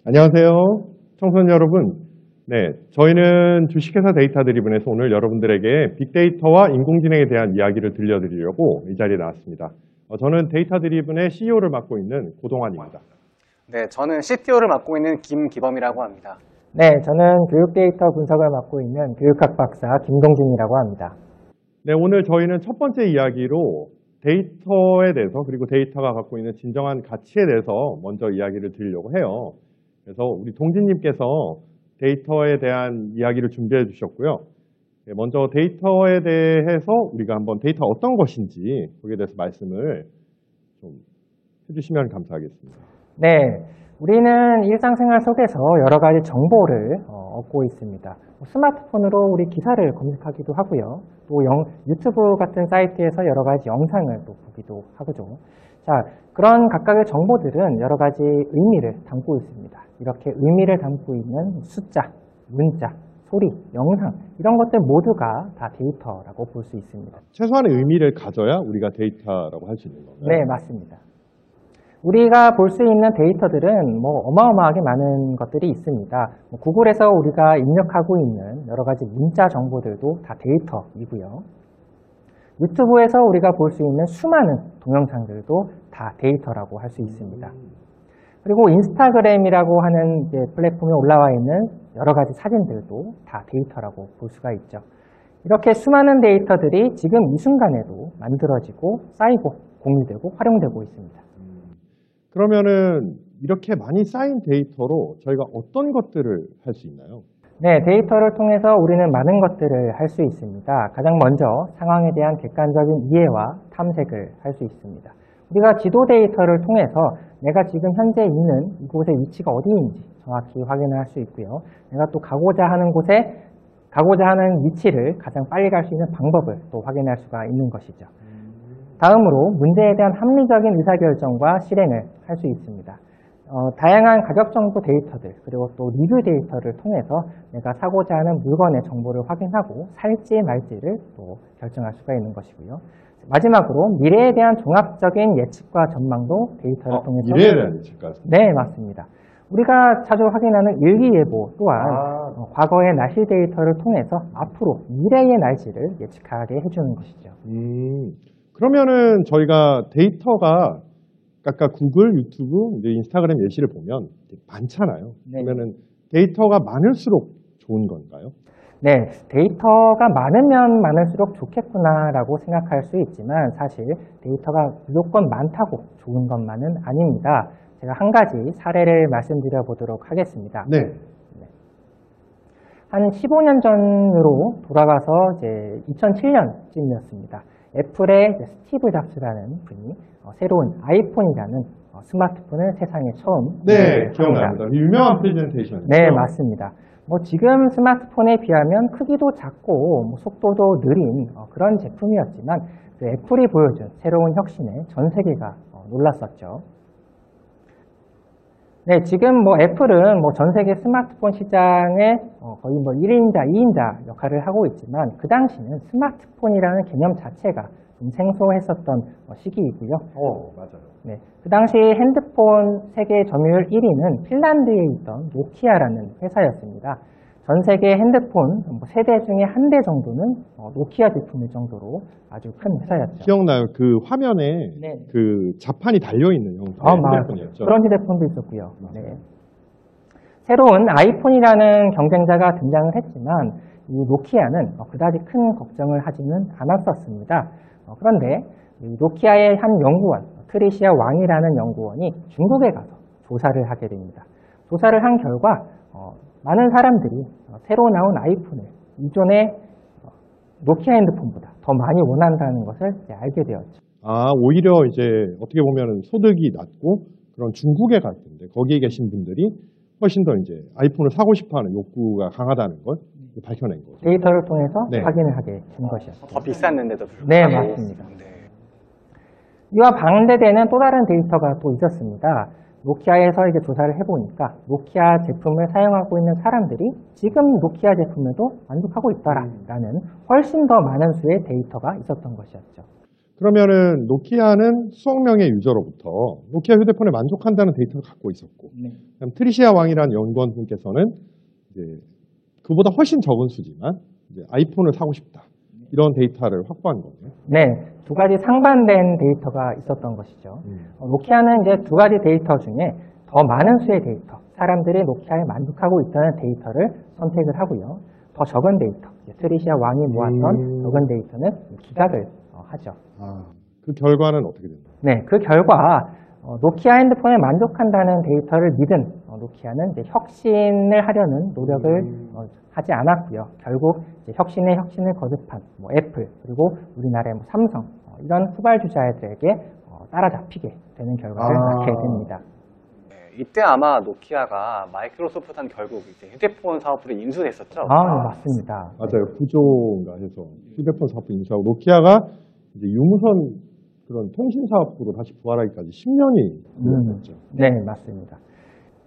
안녕하세요. 청소년 여러분. 네, 저희는 주식회사 데이터 드리븐에서 오늘 여러분들에게 빅데이터와 인공지능에 대한 이야기를 들려드리려고 이 자리에 나왔습니다. 저는 데이터 드리븐의 CEO를 맡고 있는 고동환입니다. 네, 저는 CTO를 맡고 있는 김기범이라고 합니다. 네, 저는 교육 데이터 분석을 맡고 있는 교육학 박사 김동진이라고 합니다. 네, 오늘 저희는 첫 번째 이야기로 데이터에 대해서 그리고 데이터가 갖고 있는 진정한 가치에 대해서 먼저 이야기를 드리려고 해요. 그래서 우리 동진님께서 데이터에 대한 이야기를 준비해 주셨고요. 네, 먼저 데이터에 대해서 우리가 한번 데이터 어떤 것인지 거기에 대해서 말씀을 좀 해주시면 감사하겠습니다. 네, 우리는 일상생활 속에서 여러 가지 정보를 얻고 있습니다. 스마트폰으로 우리 기사를 검색하기도 하고요. 또 유튜브 같은 사이트에서 여러 가지 영상을 또 보기도 하죠. 자, 그런 각각의 정보들은 여러 가지 의미를 담고 있습니다. 이렇게 의미를 담고 있는 숫자, 문자, 소리, 영상 이런 것들 모두가 다 데이터라고 볼 수 있습니다. 최소한의 의미를 가져야 우리가 데이터라고 할 수 있는 건가요? 네, 맞습니다. 우리가 볼 수 있는 데이터들은 어마어마하게 많은 것들이 있습니다. 구글에서 우리가 입력하고 있는 여러 가지 문자 정보들도 다 데이터이고요. 유튜브에서 우리가 볼 수 있는 수많은 동영상들도 다 데이터라고 할 수 있습니다. 그리고 인스타그램이라고 하는 플랫폼에 올라와 있는 여러 가지 사진들도 다 데이터라고 볼 수가 있죠. 이렇게 수많은 데이터들이 지금 이 순간에도 만들어지고 쌓이고 공유되고 활용되고 있습니다. 그러면은 이렇게 많이 쌓인 데이터로 저희가 어떤 것들을 할 수 있나요? 네, 데이터를 통해서 우리는 많은 것들을 할 수 있습니다. 가장 먼저 상황에 대한 객관적인 이해와 탐색을 할 수 있습니다. 우리가 지도 데이터를 통해서 내가 지금 현재 있는 이곳의 위치가 어디인지 정확히 확인을 할 수 있고요. 내가 또 가고자 하는 위치를 가장 빨리 갈 수 있는 방법을 또 확인할 수가 있는 것이죠. 다음으로 문제에 대한 합리적인 의사결정과 실행을 할 수 있습니다. 다양한 가격 정보 데이터들 그리고 또 리뷰 데이터를 통해서 내가 사고자 하는 물건의 정보를 확인하고 살지 말지를 또 결정할 수가 있는 것이고요. 마지막으로 미래에 대한 종합적인 예측과 전망도 데이터를 통해서 미래에 대한 예측까지? 네, 맞습니다. 우리가 자주 확인하는 일기예보 또한 과거의 날씨 데이터를 통해서 앞으로 미래의 날씨를 예측하게 해주는 것이죠. 그러면은 저희가 데이터가 아까 구글, 유튜브, 이제 인스타그램 예시를 보면 많잖아요. 네. 그러면은 데이터가 많을수록 좋은 건가요? 네, 데이터가 많으면 많을수록 좋겠구나라고 생각할 수 있지만 사실 데이터가 무조건 많다고 좋은 것만은 아닙니다. 제가 한 가지 사례를 말씀드려 보도록 하겠습니다. 네. 한 15년 전으로 돌아가서 이제 2007년쯤이었습니다. 애플의 스티브 잡스라는 분이 새로운 아이폰이라는 스마트폰을 세상에 처음 기억납니다. 유명한 프레젠테이션이죠. 네, 맞습니다. 지금 스마트폰에 비하면 크기도 작고 속도도 느린 그런 제품이었지만 그 애플이 보여준 새로운 혁신에 전 세계가 놀랐었죠. 네, 지금 애플은 전 세계 스마트폰 시장에 거의 1인자, 2인자 역할을 하고 있지만 그 당시는 스마트폰이라는 개념 자체가 좀 생소했었던 시기이고요. 맞아요. 네, 그 당시 핸드폰 세계 점유율 1위는 핀란드에 있던 노키아라는 회사였습니다. 전 세계 핸드폰 세대 중에 한 대 정도는 노키아 제품일 정도로 아주 큰 회사였죠. 기억나요? 그 화면에 네. 그 자판이 달려있는 형태의 핸드폰이었죠. 그런 휴대폰도 있었고요. 네. 새로운 아이폰이라는 경쟁자가 등장을 했지만 이 노키아는 그다지 큰 걱정을 하지는 않았었습니다. 그런데 이 노키아의 한 연구원, 트리시아 왕이라는 연구원이 중국에 가서 조사를 하게 됩니다. 조사를 한 결과 많은 사람들이 새로 나온 아이폰을 이전의 노키아 핸드폰보다 더 많이 원한다는 것을 알게 되었죠. 오히려 이제 어떻게 보면 소득이 낮고 그런 중국에 갈 텐데 거기에 계신 분들이 훨씬 더 이제 아이폰을 사고 싶어하는 욕구가 강하다는 걸 밝혀낸 거죠. 데이터를 통해서 확인을 하게 된 것이었죠. 더 비쌌는데도 불구하고. 네, 맞습니다. 이와 반대되는 또 다른 데이터가 또 있었습니다. 노키아에서 이제 조사를 해보니까 노키아 제품을 사용하고 있는 사람들이 지금 노키아 제품에도 만족하고 있다라는 훨씬 더 많은 수의 데이터가 있었던 것이었죠. 그러면은 노키아는 수억 명의 유저로부터 노키아 휴대폰에 만족한다는 데이터를 갖고 있었고, 네. 그다음 트리시아 왕이라는 연구원분께서는 이제 그보다 훨씬 적은 수지만 이제 아이폰을 사고 싶다 이런 데이터를 확보한 거예요. 네, 두 가지 상반된 데이터가 있었던 것이죠. 노키아는 이제 두 가지 데이터 중에 더 많은 수의 데이터, 사람들이 노키아에 만족하고 있다는 데이터를 선택을 하고요. 더 적은 데이터, 트리시아 왕이 모았던 적은 데이터는 기각을 하죠. 그 결과는 어떻게 됐나요? 네, 그 결과 노키아 핸드폰에 만족한다는 데이터를 믿은 노키아는 이제 혁신을 하려는 노력을 하지 않았고요. 결국 이제 혁신에 혁신을 거듭한 애플 그리고 우리나라의 삼성 이런 후발주자들에게 따라잡히게 되는 결과를 낳게 됩니다. 네, 이때 아마 노키아가 마이크로소프트한 결국 이제 휴대폰 사업부를 인수했었죠. 네, 맞습니다. 맞아요. 구조인가 해서 휴대폰 사업부 인수하고 노키아가 이제 유무선 그런 통신 사업부로 다시 부활하기까지 10년이 걸렸죠. 네, 맞습니다.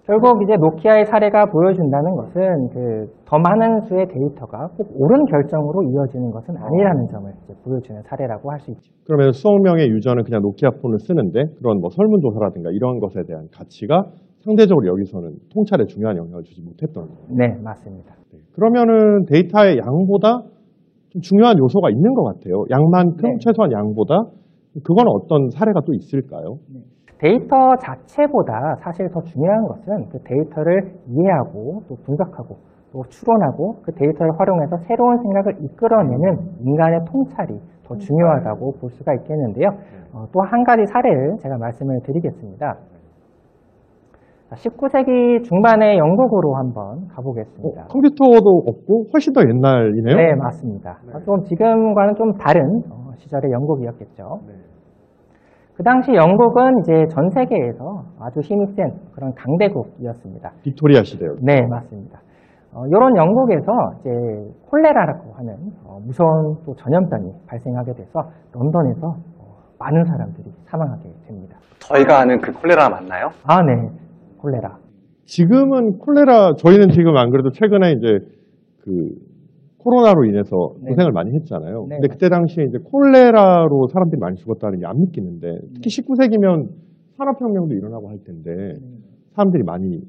결국 이제 노키아의 사례가 보여준다는 것은 더 많은 수의 데이터가 꼭 옳은 결정으로 이어지는 것은 아니라는 점을 이제 보여주는 사례라고 할 수 있죠. 그러면 수억 명의 유저는 그냥 노키아 폰을 쓰는데 그런 뭐 설문조사라든가 이런 것에 대한 가치가 상대적으로 여기서는 통찰에 중요한 영향을 주지 못했던 거예요. 네, 맞습니다. 그러면은 데이터의 양보다 좀 중요한 요소가 있는 것 같아요. 양만큼 네. 최소한 양보다 그건 어떤 사례가 또 있을까요? 데이터 자체보다 사실 더 중요한 것은 그 데이터를 이해하고 또 분석하고 또 추론하고 그 데이터를 활용해서 새로운 생각을 이끌어내는 인간의 통찰이 더 중요하다고 볼 수가 있겠는데요. 또 한 가지 사례를 제가 말씀을 드리겠습니다. 19세기 중반의 영국으로 한번 가보겠습니다. 컴퓨터도 없고 훨씬 더 옛날이네요? 네, 맞습니다. 좀 지금과는 좀 다른 시절의 영국이었겠죠. 그 당시 영국은 이제 전 세계에서 아주 힘이 센 그런 강대국이었습니다. 빅토리아 시대요. 네, 맞습니다. 이런 영국에서 이제 콜레라라고 하는 무서운 또 전염병이 발생하게 돼서 런던에서 많은 사람들이 사망하게 됩니다. 저희가 아는 그 콜레라 맞나요? 네, 콜레라. 지금은 콜레라, 저희는 지금 안 그래도 최근에 이제 그 코로나로 인해서 네. 고생을 많이 했잖아요. 네, 근데 그때 당시에 이제 콜레라로 사람들이 많이 죽었다는 게 안 믿기는데 특히 19세기면 산업혁명도 일어나고 할 텐데 사람들이 많이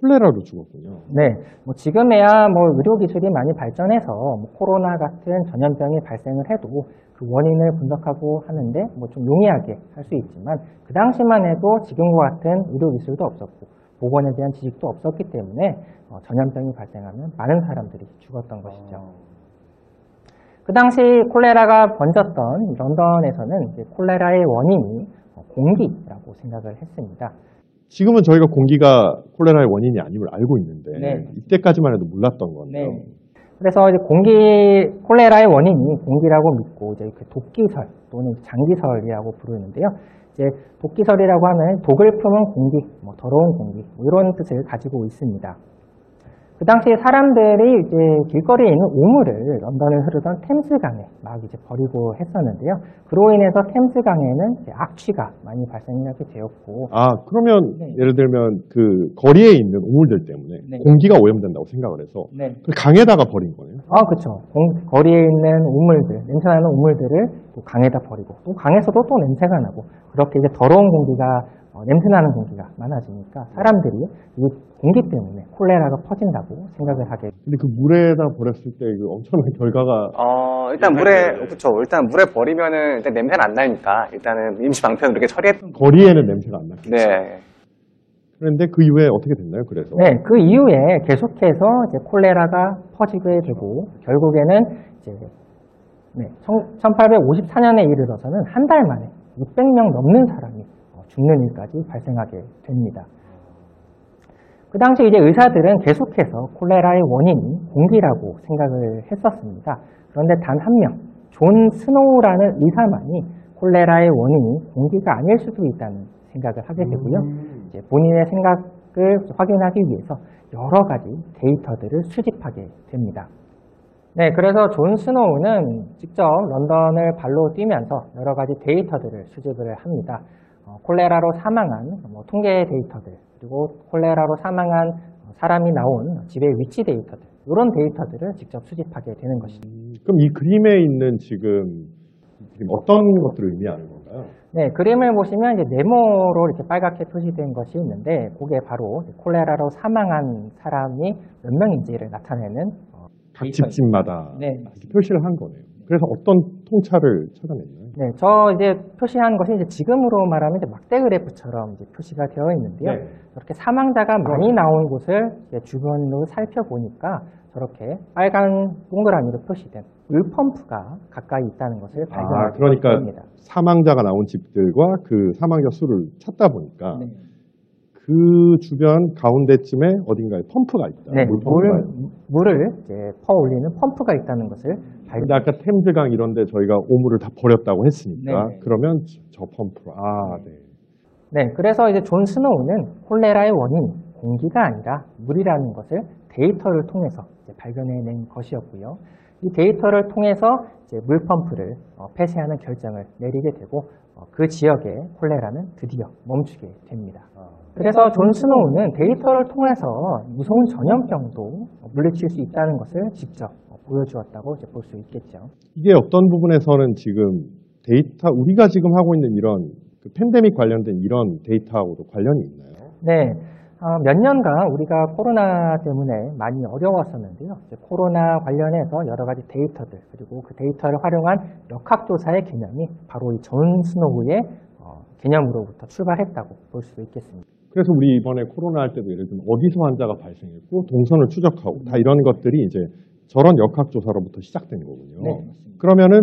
콜레라로 죽었군요. 네, 지금에야 의료 기술이 많이 발전해서 코로나 같은 전염병이 발생을 해도 그 원인을 분석하고 하는데 좀 용이하게 할 수 있지만 그 당시만 해도 지금과 같은 의료 기술도 없었고 보건에 대한 지식도 없었기 때문에 전염병이 발생하면 많은 사람들이 죽었던 것이죠. 그 당시 콜레라가 번졌던 런던에서는 이제 콜레라의 원인이 공기라고 생각을 했습니다. 지금은 저희가 공기가 콜레라의 원인이 아님을 알고 있는데 네. 이때까지만 해도 몰랐던 건데요. 네. 그래서 이제 콜레라의 원인이 공기라고 믿고 이제 그 독기설 또는 장기설이라고 부르는데요. 이제 독기설이라고 하면 독을 품은 공기, 더러운 공기 이런 뜻을 가지고 있습니다. 그 당시에 사람들이 이제 길거리에 있는 오물을 런던을 흐르던 템스강에 막 이제 버리고 했었는데요. 그로 인해서 템스강에는 이제 악취가 많이 발생하게 되었고. 그러면 네. 예를 들면 그 거리에 있는 오물들 때문에 네. 공기가 오염된다고 생각을 해서 네. 그 강에다가 버린 거예요. 그렇죠. 거리에 있는 우물들, 냄새나는 우물들을 또 강에다 버리고, 또 강에서도 또 냄새가 나고, 그렇게 이제 더러운 공기가, 냄새나는 공기가 많아지니까 사람들이 이 공기 때문에 콜레라가 퍼진다고 생각을 하게. 근데 그 물에다 버렸을 때 그 엄청난 결과가 일단 일단 물에 버리면은 일단 냄새는 안 나니까 일단은 임시 방편으로 이렇게 처리했던. 거리에는 냄새가 안 났겠죠. 네. 그런데 그 이후에 어떻게 됐나요? 그래서 네, 그 이후에 계속해서 이제 콜레라가 퍼지게 되고, 결국에는 이제 1854년에 이르러서는 한 달 만에 600명 넘는 사람이 죽는 일까지 발생하게 됩니다. 그 당시 이제 의사들은 계속해서 콜레라의 원인이 공기라고 생각을 했었습니다. 그런데 단 한 명, 존 스노우라는 의사만이 콜레라의 원인이 공기가 아닐 수도 있다는 생각을 하게 되고요. 이제 본인의 생각을 확인하기 위해서 여러 가지 데이터들을 수집하게 됩니다. 네, 그래서 존 스노우는 직접 런던을 발로 뛰면서 여러 가지 데이터들을 수집을 합니다. 콜레라로 사망한 통계 데이터들, 그리고 콜레라로 사망한 사람이 나온 집의 위치 데이터들, 이런 데이터들을 직접 수집하게 되는 것이죠. 그럼 이 그림에 있는 지금 그림 어떤 것들을 의미하는 건가요? 네, 그림을 보시면 이제 네모로 이렇게 빨갛게 표시된 것이 있는데, 그게 바로 콜레라로 사망한 사람이 몇 명인지를 나타내는 각 집집마다 네. 이렇게 표시를 한 거네요. 그래서 어떤 통찰을 찾아냈나요? 네, 저 이제 표시한 것이 이제 지금으로 말하면 이제 막대 그래프처럼 이제 표시가 되어 있는데요. 네. 이렇게 사망자가 많이 나온 곳을 이제 주변으로 살펴보니까 저렇게 빨간 동그라미로 표시된 물펌프가 가까이 있다는 것을 발견하게 그러니까 됩니다. 사망자가 나온 집들과 그 사망자 수를 찾다 보니까 네. 그 주변 가운데쯤에 어딘가에 펌프가 있다. 네, 물펌프가 있다. 물을 이제 퍼올리는 펌프가 있다는 것을 근데 아까 템즈강 이런데 저희가 오물을 다 버렸다고 했으니까 네. 그러면 저 펌프. 네. 네, 그래서 이제 존 스노우는 콜레라의 원인이 공기가 아니라 물이라는 것을 데이터를 통해서 이제 발견해낸 것이었고요. 이 데이터를 통해서 이제 물펌프를 폐쇄하는 결정을 내리게 되고 그 지역의 콜레라는 드디어 멈추게 됩니다. 그래서 존 스노우는 데이터를 통해서 무서운 전염병도 물리칠 수 있다는 것을 직접 보여주었다고 이제 볼 수 있겠죠. 이게 어떤 부분에서는 지금 데이터, 우리가 지금 하고 있는 이런 그 팬데믹 관련된 이런 데이터하고도 관련이 있나요? 네. 몇 년간 우리가 코로나 때문에 많이 어려웠었는데요. 이제 코로나 관련해서 여러 가지 데이터들, 그리고 그 데이터를 활용한 역학조사의 개념이 바로 이 존 스노우의 개념으로부터 출발했다고 볼 수도 있겠습니다. 그래서 우리 이번에 코로나 할 때도 예를 들면 어디서 환자가 발생했고 동선을 추적하고 다 이런 것들이 이제 저런 역학조사로부터 시작된 거군요. 네. 그러면은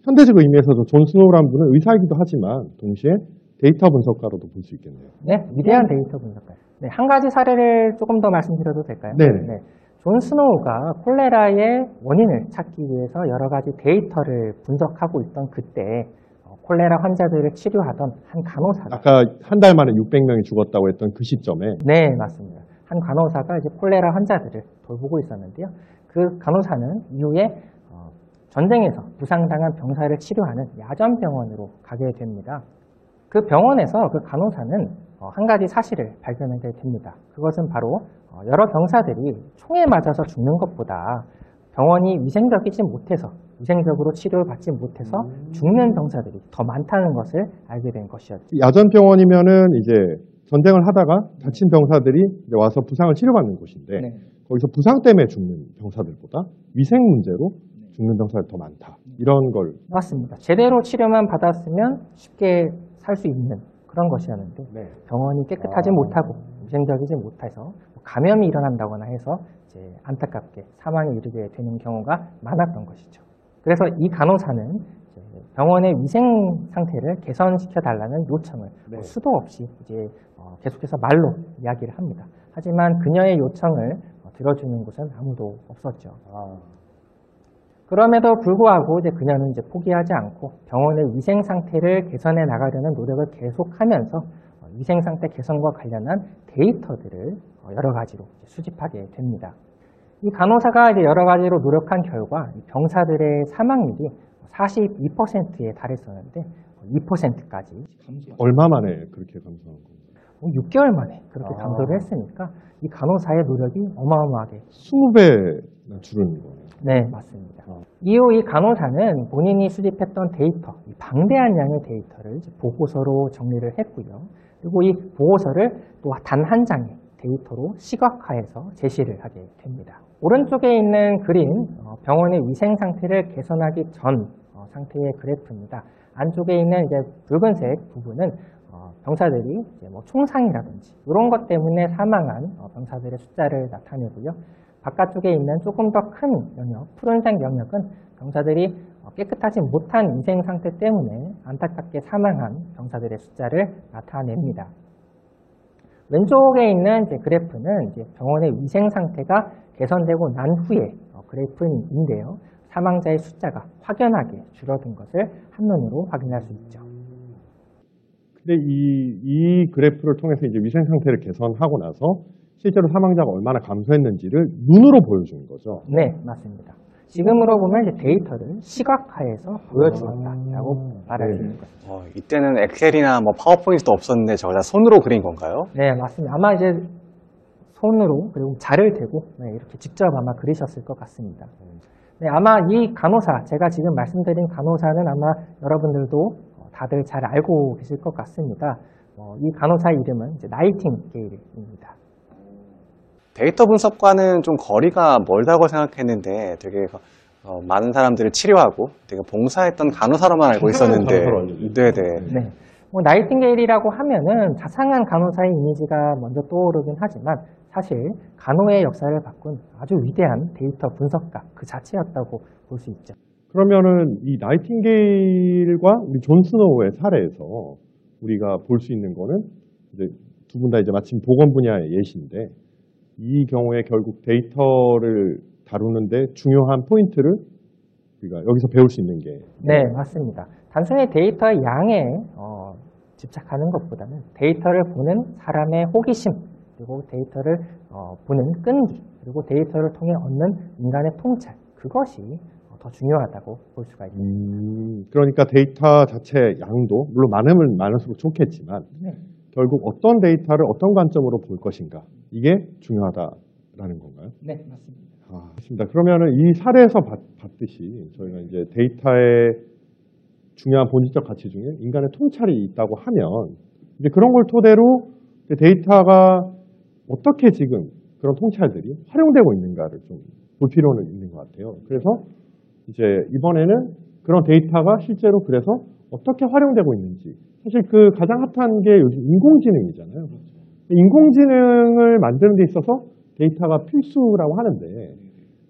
현대적 의미에서도 존 스노우라는 분은 의사이기도 하지만 동시에 데이터 분석가로도 볼 수 있겠네요. 네, 위대한 데이터 분석가. 네, 한 가지 사례를 조금 더 말씀드려도 될까요? 네. 존 스노우가 콜레라의 원인을 찾기 위해서 여러 가지 데이터를 분석하고 있던 그때 콜레라 환자들을 치료하던 한 간호사가 아까 한 달 만에 600명이 죽었다고 했던 그 시점에 네, 맞습니다. 한 간호사가 이제 콜레라 환자들을 돌보고 있었는데요. 그 간호사는 이후에 전쟁에서 부상당한 병사를 치료하는 야전병원으로 가게 됩니다. 그 병원에서 그 간호사는 한 가지 사실을 발견하게 됩니다. 그것은 바로 여러 병사들이 총에 맞아서 죽는 것보다 병원이 위생적이지 못해서, 위생적으로 치료를 받지 못해서 죽는 병사들이 더 많다는 것을 알게 된 것이었죠. 야전병원이면은 이제 전쟁을 하다가 다친 병사들이 이제 와서 부상을 치료받는 곳인데 네. 거기서 부상 때문에 죽는 병사들보다 위생 문제로 죽는 병사들이 더 많다. 이런 걸 맞습니다. 제대로 치료만 받았으면 쉽게 살 수 있는 그런 것이었는데 병원이 깨끗하지 못하고 위생적이지 못해서 감염이 일어난다거나 해서 이제 안타깝게 사망에 이르게 되는 경우가 많았던 것이죠. 그래서 이 간호사는 이제 병원의 위생 상태를 개선시켜 달라는 요청을 수도 없이 이제 계속해서 말로 이야기를 합니다. 하지만 그녀의 요청을 들어주는 곳은 아무도 없었죠. 그럼에도 불구하고 이제 그녀는 이제 포기하지 않고 병원의 위생 상태를 개선해 나가려는 노력을 계속하면서 위생 상태 개선과 관련한 데이터들을 여러 가지로 수집하게 됩니다. 이 간호사가 이제 여러 가지로 노력한 결과 병사들의 사망률이 42%에 달했었는데 2%까지 얼마 만에 그렇게 감소한 건가요? 6개월 만에 그렇게 감소를 했으니까 이 간호사의 노력이 어마어마하게 20배나 줄은 거네요. 네, 맞습니다. 이후 이 간호사는 본인이 수집했던 데이터, 이 방대한 양의 데이터를 이제 보고서로 정리를 했고요. 그리고 이 보고서를 또 단 한 장의 데이터로 시각화해서 제시를 하게 됩니다. 오른쪽에 있는 그림, 병원의 위생 상태를 개선하기 전 상태의 그래프입니다. 안쪽에 있는 이제 붉은색 부분은 병사들이 이제 뭐 총상이라든지 이런 것 때문에 사망한 병사들의 숫자를 나타내고요. 바깥쪽에 있는 조금 더 큰 영역, 푸른색 영역은 병사들이 깨끗하지 못한 위생 상태 때문에 안타깝게 사망한 병사들의 숫자를 나타냅니다. 왼쪽에 있는 이제 그래프는 이제 병원의 위생 상태가 개선되고 난 후에 그래프인데요. 사망자의 숫자가 확연하게 줄어든 것을 한눈으로 확인할 수 있죠. 근데 이 그래프를 통해서 이제 위생 상태를 개선하고 나서 실제로 사망자가 얼마나 감소했는지를 눈으로 보여주는 거죠. 네, 맞습니다. 지금으로 보면 이제 데이터를 시각화해서 보여주었다라고 말할 수 있는 거죠. 이때는 엑셀이나 뭐 파워포인트도 없었는데 저걸 다 손으로 그린 건가요? 네, 맞습니다. 아마 이제 손으로 그리고 자를 대고 이렇게 직접 아마 그리셨을 것 같습니다. 네, 아마 이 간호사, 제가 지금 말씀드린 간호사는 아마 여러분들도 다들 잘 알고 계실 것 같습니다. 이 간호사 이름은 이제 나이팅게일입니다. 데이터 분석과는 좀 거리가 멀다고 생각했는데 되게 많은 사람들을 치료하고 되게 봉사했던 간호사로만 알고 있었는데. 간호사로 알고 있어요. 네네. 네. 나이팅게일이라고 하면은 자상한 간호사의 이미지가 먼저 떠오르긴 하지만 사실 간호의 역사를 바꾼 아주 위대한 데이터 분석가 그 자체였다고 볼 수 있죠. 그러면은 이 나이팅게일과 우리 존 스노우의 사례에서 우리가 볼 수 있는 거는 이제 두 분 다 이제 마침 보건 분야의 예시인데 이 경우에 결국 데이터를 다루는데 중요한 포인트를 우리가 여기서 배울 수 있는 게 네, 맞습니다. 단순히 데이터의 양에 집착하는 것보다는 데이터를 보는 사람의 호기심, 그리고 데이터를 보는 끈기, 그리고 데이터를 통해 얻는 인간의 통찰, 그것이 더 중요하다고 볼 수가 있습니다. 그러니까 데이터 자체 양도 물론 많으면 많을수록 좋겠지만 네. 결국 어떤 데이터를 어떤 관점으로 볼 것인가 이게 중요하다라는 건가요? 네, 맞습니다. 맞습니다. 그러면은 이 사례에서 봤듯이 저희가 이제 데이터의 중요한 본질적 가치 중에 인간의 통찰이 있다고 하면 이제 그런 걸 토대로 데이터가 어떻게 지금 그런 통찰들이 활용되고 있는가를 좀 볼 필요는 있는 것 같아요. 그래서 이제 이번에는 그런 데이터가 실제로 그래서 어떻게 활용되고 있는지 사실 그 가장 핫한 게 요즘 인공지능이잖아요. 인공지능을 만드는 데 있어서 데이터가 필수라고 하는데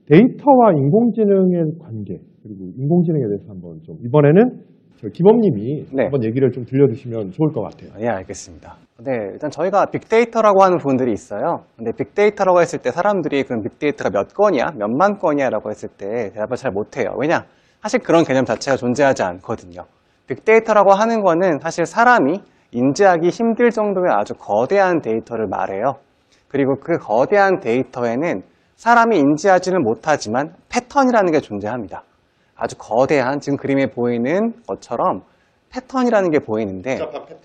데이터와 인공지능의 관계 그리고 인공지능에 대해서 한번 좀 이번에는 저 기범님이 네. 한번 얘기를 좀 들려주시면 좋을 것 같아요. 예, 알겠습니다. 네, 일단 저희가 빅데이터라고 하는 부분들이 있어요. 근데 빅데이터라고 했을 때 사람들이 그럼 빅데이터가 몇 건이야? 몇만 건이야? 라고 했을 때 대답을 잘 못해요. 왜냐? 사실 그런 개념 자체가 존재하지 않거든요. 빅데이터라고 하는 거는 사실 사람이 인지하기 힘들 정도의 아주 거대한 데이터를 말해요. 그리고 그 거대한 데이터에는 사람이 인지하지는 못하지만 패턴이라는 게 존재합니다. 아주 거대한 지금 그림에 보이는 것처럼 패턴이라는 게 보이는데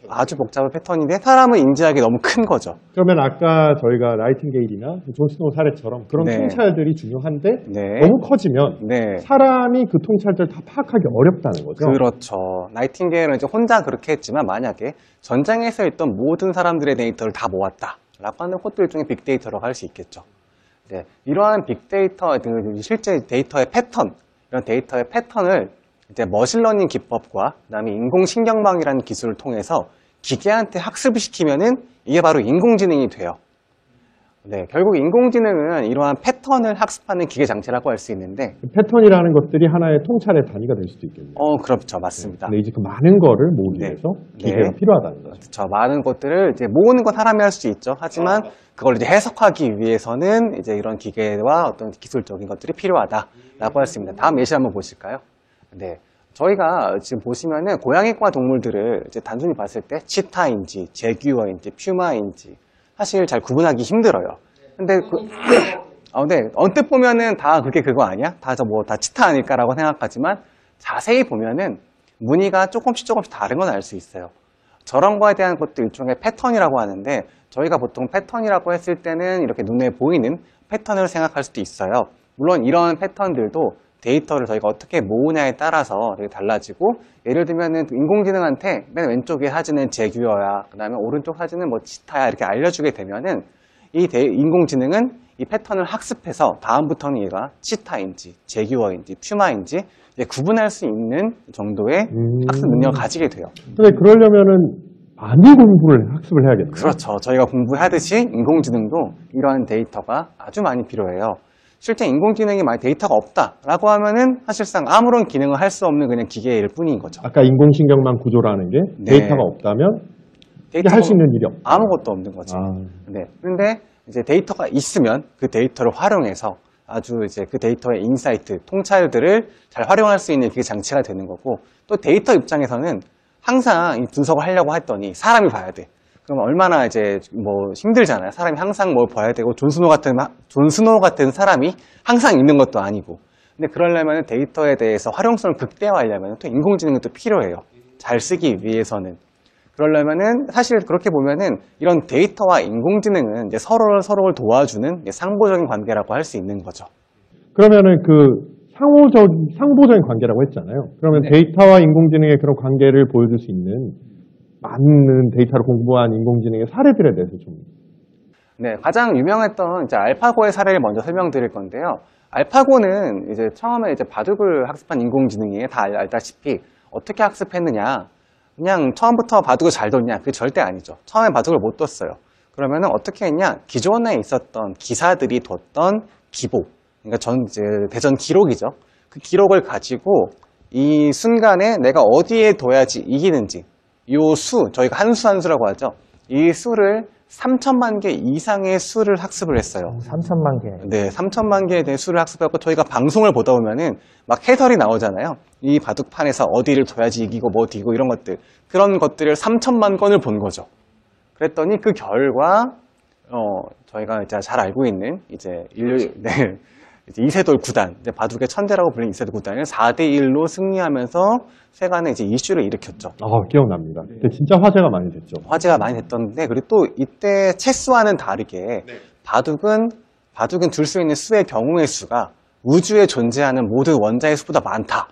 아주 복잡한 패턴인데 사람은 인지하기 너무 큰 거죠. 그러면 아까 저희가 나이팅게일이나 존 스노우 사례처럼 그런 네. 통찰들이 중요한데 네. 너무 커지면 네. 사람이 그 통찰들을 다 파악하기 어렵다는 거죠. 그렇죠. 나이팅게일은 이제 혼자 그렇게 했지만 만약에 전장에서 있던 모든 사람들의 데이터를 다 모았다라고 하는 것도 일종의 빅데이터라고 할 수 있겠죠. 네. 이러한 빅데이터, 실제 데이터의 패턴, 이런 데이터의 패턴을 이제 머신러닝 기법과 그다음에 인공신경망이라는 기술을 통해서 기계한테 학습을 시키면은 이게 바로 인공지능이 돼요. 네, 결국 인공지능은 이러한 패턴을 학습하는 기계 장치라고 할 수 있는데 그 패턴이라는 것들이 하나의 통찰의 단위가 될 수도 있겠네요. 그렇죠. 맞습니다. 근데 이제 그 많은 거를 모으기 네. 위해서 기계가 네. 필요하다는 거죠. 그렇죠. 많은 것들을 이제 모으는 건 사람이 할 수 있죠. 하지만 그걸 이제 해석하기 위해서는 이제 이런 기계와 어떤 기술적인 것들이 필요하다라고 할 수 있습니다. 다음 예시 한번 보실까요? 네. 저희가 지금 보시면은 고양이과 동물들을 이제 단순히 봤을 때 치타인지, 제규어인지, 퓨마인지 사실 잘 구분하기 힘들어요. 근데 네. 언뜻 보면은 다 그게 그거 아니야? 다 치타 아닐까라고 생각하지만 자세히 보면은 무늬가 조금씩 다른 건 알 수 있어요. 저런 거에 대한 것도 일종의 패턴이라고 하는데 저희가 보통 패턴이라고 했을 때는 이렇게 눈에 보이는 패턴을 생각할 수도 있어요. 물론 이런 패턴들도 데이터를 저희가 어떻게 모으냐에 따라서 되게 달라지고 예를 들면은 인공지능한테 맨 왼쪽에 사진은 제규어야 그 다음에 오른쪽 사진은 치타야 이렇게 알려주게 되면은 인공지능은 이 패턴을 학습해서 다음부터는 얘가 치타인지 제규어인지 퓨마인지 구분할 수 있는 정도의 학습 능력을 가지게 돼요. 근데 그러려면은 많이 공부를 학습을 해야겠네요. 그렇죠. 저희가 공부하듯이 인공지능도 이러한 데이터가 아주 많이 필요해요. 실제 인공지능이 만약 데이터가 없다라고 하면은 사실상 아무런 기능을 할 수 없는 그냥 기계일 뿐인 거죠. 아까 인공신경망 구조라는 게 네. 데이터가 없다면 이게 할 수 있는 일이 없다. 아무것도 없는 거죠. 네. 그런데 이제 데이터가 있으면 그 데이터를 활용해서 아주 이제 그 데이터의 인사이트, 통찰들을 잘 활용할 수 있는 그게 장치가 되는 거고 또 데이터 입장에서는 항상 이 분석을 하려고 했더니 사람이 봐야 돼. 그럼 얼마나 이제 힘들잖아요. 사람이 항상 뭘 봐야 되고 존 스노우 같은 사람이 항상 있는 것도 아니고. 근데 그러려면 데이터에 대해서 활용성을 극대화하려면 또 인공지능이 또 필요해요. 잘 쓰기 위해서는. 그러려면은 사실 그렇게 보면은 이런 데이터와 인공지능은 이제 서로를 도와주는 상보적인 관계라고 할 수 있는 거죠. 그러면은 그 상보적인 관계라고 했잖아요. 그러면 네. 데이터와 인공지능의 그런 관계를 보여줄 수 있는 많은 데이터를 공부한 인공지능의 사례들에 대해서 좀. 네, 가장 유명했던 이제 알파고의 사례를 먼저 설명드릴 건데요. 알파고는 이제 처음에 이제 바둑을 학습한 인공지능이에요. 다 알다시피 어떻게 학습했느냐? 그냥 처음부터 바둑을 잘 뒀냐? 그게 절대 아니죠. 처음에 바둑을 못 뒀어요. 그러면은 어떻게 했냐? 기존에 있었던 기사들이 뒀던 기복, 그러니까 이제 대전 기록이죠. 그 기록을 가지고 이 순간에 내가 어디에 둬야지 이기는지, 요 수, 저희가 한 수 한 수라고 하죠. 이 수를 3천만 개 이상의 수를 학습을 했어요. 3천만 개. 네, 3천만 개에 대한 수를 학습하고 저희가 방송을 보다 보면은 막 해설이 나오잖아요. 이 바둑판에서 어디를 둬야지 이기고 뭐 뒤고 이런 것들. 그런 것들을 3천만 건을 본 거죠. 그랬더니 그 결과, 저희가 이제 잘 알고 있는 이제 이제 이세돌 구단, 이제 바둑의 천재라고 불리는 이세돌 구단을 4대1로 승리하면서 세간에 이제 이슈를 일으켰죠. 기억납니다. 그때 진짜 화제가 많이 됐죠. 화제가 많이 됐던데, 그리고 또 이때 체스와는 다르게 바둑은 둘 수 있는 수의 경우의 수가 우주에 존재하는 모든 원자의 수보다 많다.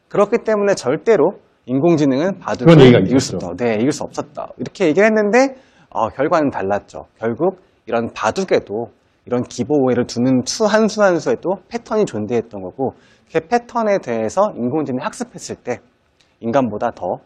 그렇기 때문에 절대로 인공지능은 그런 얘기가 바둑을 이길 수 있었죠. 없다. 네, 이길 수 없었다. 이렇게 얘기를 했는데 결과는 달랐죠. 결국 이런 바둑에도 이런 기보를 두는 수 한 수 한 수에도 패턴이 존재했던 거고, 그 패턴에 대해서 인공지능이 학습했을 때 인간보다 더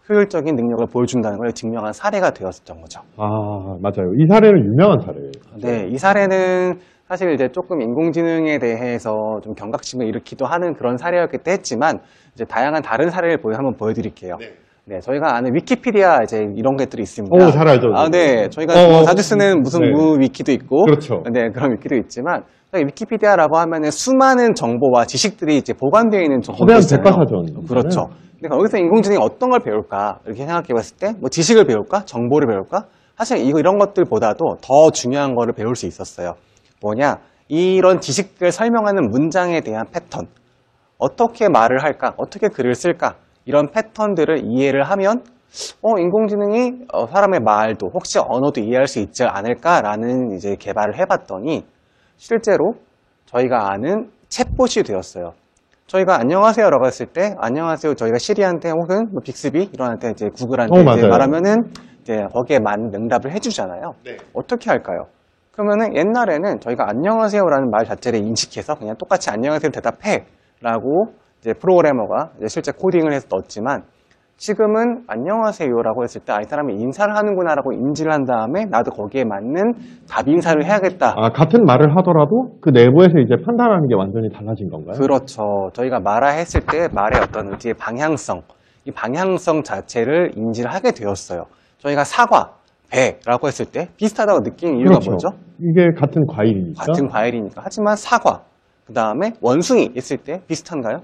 효율적인 능력을 보여준다는 걸 증명한 사례가 되었던 거죠. 맞아요. 이 사례는 유명한 사례예요. 네, 이 사례는 사실 이제 조금 인공지능에 대해서 좀 경각심을 일으키기도 하는 그런 사례였기 때문에 했지만, 이제 다양한 다른 사례를 한번 보여드릴게요. 네, 저희가 아는 위키피디아 이제 이런 것들이 있습니다. 잘 알죠. 네, 저희가 자주 쓰는 무슨 네. 무 위키도 있고, 그렇죠. 네, 그런 위키도 있지만, 저희 위키피디아라고 하면은 수많은 정보와 지식들이 이제 보관되어 있는 정보들 거대한 있잖아요. 백과사전. 그렇죠. 근데 거기서 인공지능이 어떤 걸 배울까 이렇게 생각해 봤을 때, 뭐 지식을 배울까, 정보를 배울까? 사실 이런 것들보다도 더 중요한 거를 배울 수 있었어요. 뭐냐? 이런 지식들을 설명하는 문장에 대한 패턴, 어떻게 말을 할까, 어떻게 글을 쓸까, 이런 패턴들을 이해를 하면 인공지능이 사람의 말도 혹시 언어도 이해할 수 있지 않을까라는 이제 개발을 해봤더니 실제로 저희가 아는 챗봇이 되었어요. 저희가 안녕하세요라고 했을 때 안녕하세요 저희가 시리한테 혹은 뭐 빅스비 이런한테 이제 구글한테 이제 말하면은 이제 거기에 맞는 응답을 해주잖아요. 어떻게 할까요? 그러면은 옛날에는 저희가 안녕하세요라는 말 자체를 인식해서 그냥 똑같이 안녕하세요 대답해라고 이제 프로그래머가 이제 실제 코딩을 해서 넣었지만, 지금은 안녕하세요라고 했을 때 이 사람이 인사를 하는구나라고 인지를 한 다음에 나도 거기에 맞는 답 인사를 해야겠다. 같은 말을 하더라도 그 내부에서 이제 판단하는 게 완전히 달라진 건가요? 그렇죠. 저희가 말했을 때 말의 어떤 의지의 방향성, 이 방향성 자체를 인지를 하게 되었어요. 저희가 사과, 배라고 했을 때 비슷하다고 느끼는 이유가 그렇죠. 뭐죠? 이게 같은 과일이니까. 같은 과일이니까. 하지만 사과, 그 다음에 원숭이 있을 때 비슷한가요?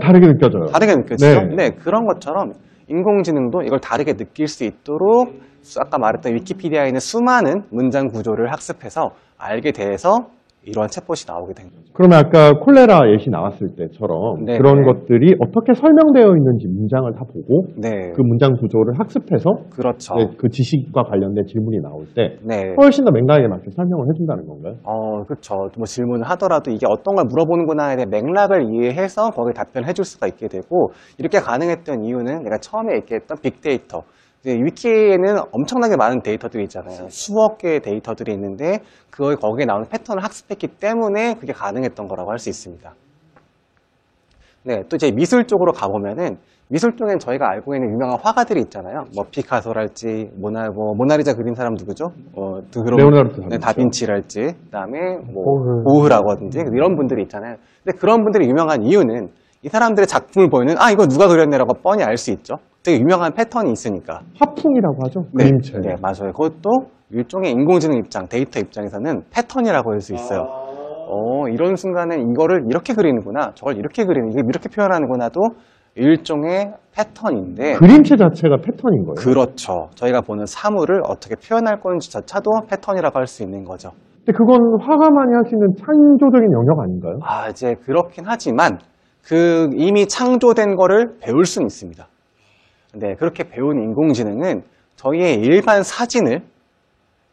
다르게 느껴져요. 다르게 느껴지죠? 네. 네, 그런 것처럼 인공지능도 이걸 다르게 느낄 수 있도록 아까 말했던 위키피디아에 있는 수많은 문장 구조를 학습해서 알게 돼서 이러한 챗봇이 나오게 된 거죠. 그러면 아까 콜레라 예시 나왔을 때처럼 네, 그런 네. 것들이 어떻게 설명되어 있는지 문장을 다 보고 네, 그 문장 구조를 학습해서 그렇죠. 그 지식과 관련된 질문이 나올 때 네. 훨씬 더 맥락에 맞게 설명을 해준다는 건가요? 그렇죠. 뭐 질문을 하더라도 이게 어떤 걸 물어보는구나에 대한 맥락을 이해해서 거기에 답변을 해줄 수가 있게 되고, 이렇게 가능했던 이유는 내가 처음에 얘기했던 빅데이터. 이제 위키에는 엄청나게 많은 데이터들이 있잖아요. 수억 개의 데이터들이 있는데 거기에 나오는 패턴을 학습했기 때문에 그게 가능했던 거라고 할 수 있습니다. 네, 또 이제 미술 쪽으로 가보면은 미술 쪽엔 저희가 알고 있는 유명한 화가들이 있잖아요. 뭐 피카소랄지 모나리자 그린 사람 누구죠? 레오나르도 다빈치랄지, 그다음에 뭐 보흐. 보흐라고 하든지 이런 분들이 있잖아요. 근데 그런 분들이 유명한 이유는 이 사람들의 작품을 보면 이거 누가 그렸네라고 뻔히 알 수 있죠. 되게 유명한 패턴이 있으니까. 화풍이라고 하죠. 네, 그림체. 네, 맞아요. 그것도 일종의 인공지능 입장, 데이터 입장에서는 패턴이라고 할 수 있어요. 이런 순간에 이거를 이렇게 그리는구나, 저걸 이렇게 이렇게 표현하는구나도 일종의 패턴인데. 그림체 자체가 패턴인 거예요. 그렇죠. 저희가 보는 사물을 어떻게 표현할 건지조차도 패턴이라고 할 수 있는 거죠. 근데 그건 화가만이 할 수 있는 창조적인 영역 아닌가요? 이제 그렇긴 하지만 이미 창조된 거를 배울 수는 있습니다. 네, 그렇게 배운 인공지능은 저희의 일반 사진을